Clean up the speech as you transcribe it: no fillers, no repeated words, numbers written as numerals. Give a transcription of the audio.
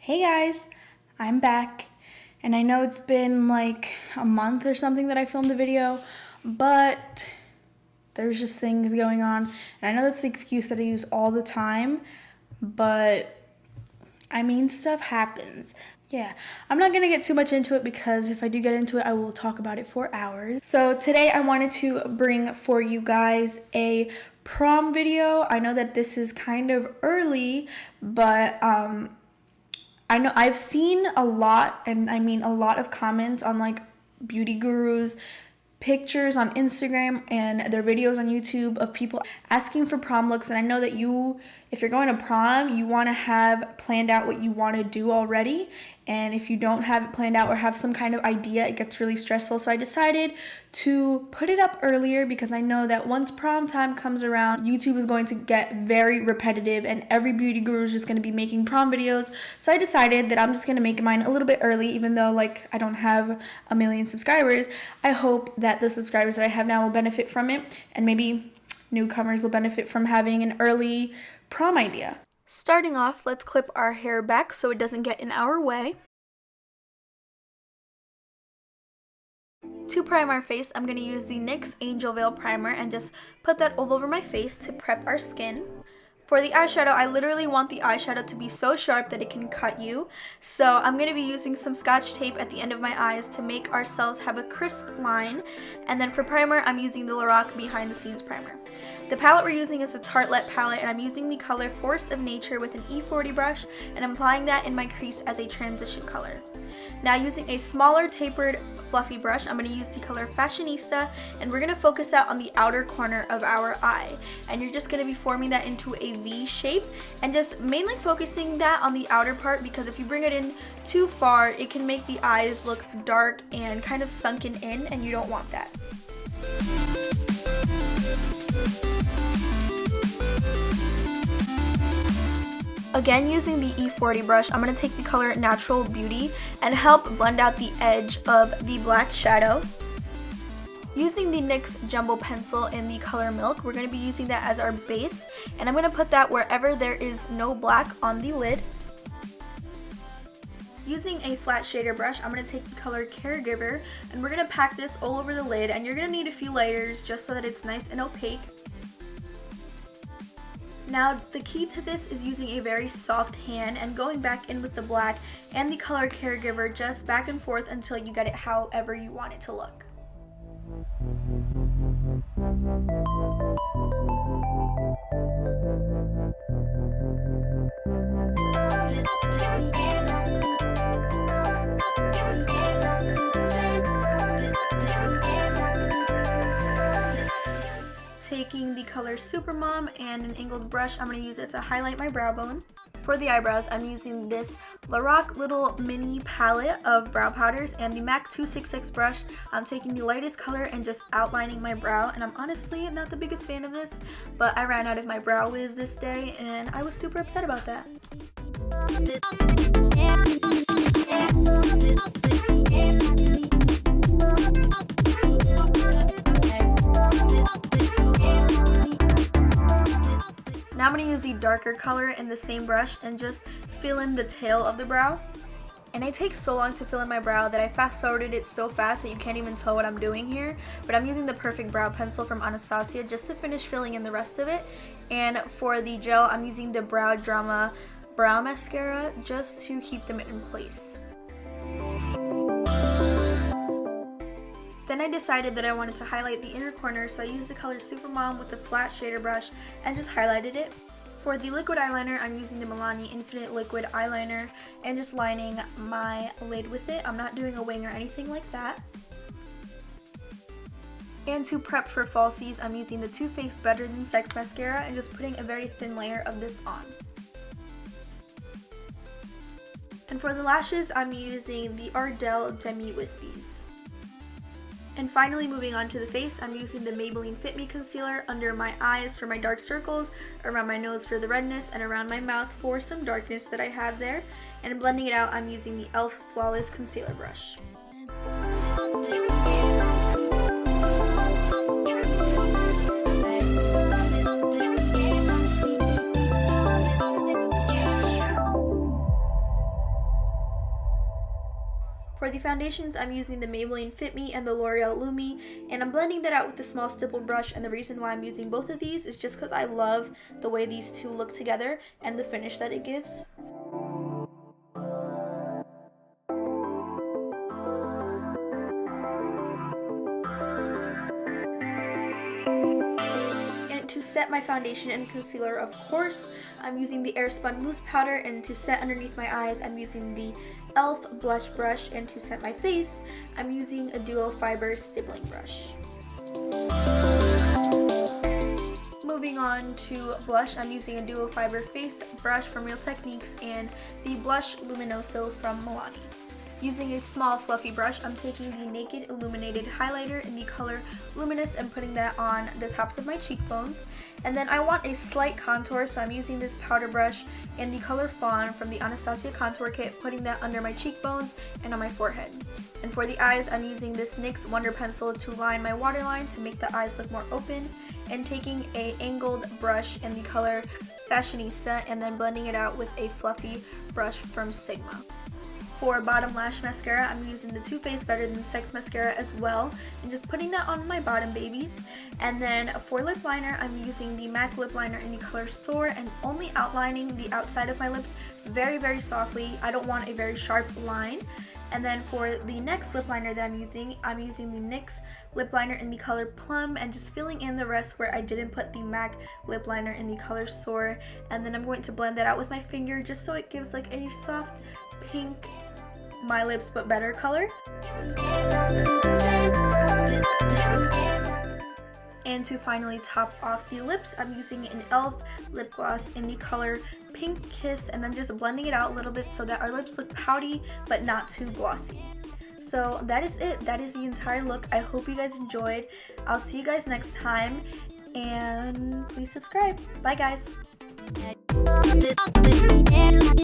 Hey guys, I'm back, and I know it's been like a month or something that I filmed a video, but there's just things going on, and I know that's the excuse that I use all the time, but I mean, stuff happens. Yeah, I'm not gonna get too much into it because if I do get into it, I will talk about it for hours. So today I wanted to bring for you guys a prom video. I know that this is kind of early, but I know I've seen a lot, and I mean a lot of comments on like beauty gurus, pictures on Instagram and their videos on YouTube of people asking for prom looks. And I know that if you're going to prom, you want to have planned out what you want to do already. And if you don't have it planned out or have some kind of idea, it gets really stressful. So I decided to put it up earlier because I know that once prom time comes around, YouTube is going to get very repetitive and every beauty guru is just going to be making prom videos. So I decided that I'm just going to make mine a little bit early, even though like I don't have a million subscribers. I hope that the subscribers that I have now will benefit from it, and maybe newcomers will benefit from having an early prom idea. Starting off, let's clip our hair back so it doesn't get in our way. To prime our face, I'm going to use the NYX Angel Veil Primer and just put that all over my face to prep our skin. For the eyeshadow, I literally want the eyeshadow to be so sharp that it can cut you. So I'm going to be using some Scotch tape at the end of my eyes to make ourselves have a crisp line. And then for primer, I'm using the Lorac Behind the Scenes Primer. The palette we're using is a Tartelette palette, and I'm using the color Force of Nature with an E40 brush, and I'm applying that in my crease as a transition color. Now using a smaller tapered fluffy brush, I'm going to use the color Fashionista, and we're going to focus that on the outer corner of our eye. And you're just going to be forming that into a V shape and just mainly focusing that on the outer part, because if you bring it in too far, it can make the eyes look dark and kind of sunken in, and you don't want that. Again, using the E40 brush, I'm going to take the color Natural Beauty and help blend out the edge of the black shadow. Using the NYX Jumbo Pencil in the color Milk, we're going to be using that as our base, and I'm going to put that wherever there is no black on the lid. Using a flat shader brush, I'm going to take the color Caregiver, and we're going to pack this all over the lid, and you're going to need a few layers just so that it's nice and opaque. Now, the key to this is using a very soft hand and going back in with the black and the color Caregiver just back and forth until you get it however you want it to look. Taking the color Supermom and an angled brush, I'm going to use it to highlight my brow bone. For the eyebrows, I'm using this Lorac little mini palette of brow powders and the MAC 266 brush. I'm taking the lightest color and just outlining my brow, and I'm honestly not the biggest fan of this, but I ran out of my brow wiz this day and I was super upset about that. Now I'm going to use the darker color in the same brush and just fill in the tail of the brow. And I take so long to fill in my brow that I fast forwarded it so fast that you can't even tell what I'm doing here. But I'm using the Perfect Brow Pencil from Anastasia just to finish filling in the rest of it. And for the gel, I'm using the Brow Drama Brow Mascara just to keep them in place. Then I decided that I wanted to highlight the inner corner, so I used the color Supermom with the flat shader brush and just highlighted it. For the liquid eyeliner, I'm using the Milani Infinite Liquid Eyeliner and just lining my lid with it. I'm not doing a wing or anything like that. And to prep for falsies, I'm using the Too Faced Better Than Sex Mascara and just putting a very thin layer of this on. And for the lashes, I'm using the Ardell Demi Wispies. And finally, moving on to the face, I'm using the Maybelline Fit Me Concealer under my eyes for my dark circles, around my nose for the redness, and around my mouth for some darkness that I have there. And blending it out, I'm using the e.l.f. Flawless Concealer Brush. For the foundations, I'm using the Maybelline Fit Me and the L'Oreal Lumi, and I'm blending that out with the small stipple brush, and the reason why I'm using both of these is just because I love the way these two look together and the finish that it gives. To set my foundation and concealer, of course, I'm using the Airspun Loose Powder, and to set underneath my eyes, I'm using the e.l.f. Blush Brush, and to set my face, I'm using a Duo Fiber Stippling Brush. Moving on to blush, I'm using a Duo Fiber Face Brush from Real Techniques and the Blush Luminoso from Milani. Using a small fluffy brush, I'm taking the Naked Illuminated Highlighter in the color Luminous and putting that on the tops of my cheekbones. And then I want a slight contour, so I'm using this powder brush in the color Fawn from the Anastasia Contour Kit, putting that under my cheekbones and on my forehead. And for the eyes, I'm using this NYX Wonder Pencil to line my waterline to make the eyes look more open, and taking a angled brush in the color Fashionista and then blending it out with a fluffy brush from Sigma. For bottom lash mascara, I'm using the Too Faced Better Than Sex mascara as well, and just putting that on my bottom babies. And then for lip liner, I'm using the MAC lip liner in the color Soar and only outlining the outside of my lips very, very softly. I don't want a very sharp line. And then for the next lip liner that I'm using the NYX lip liner in the color Plum and just filling in the rest where I didn't put the MAC lip liner in the color Soar. And then I'm going to blend that out with my finger just so it gives like a soft pink My Lips But Better color. And to finally top off the lips, I'm using an e.l.f. lip gloss in the color Pink Kiss and then just blending it out a little bit so that our lips look pouty but not too glossy. So that is it. That is the entire look. I hope you guys enjoyed. I'll see you guys next time, and please subscribe. Bye guys.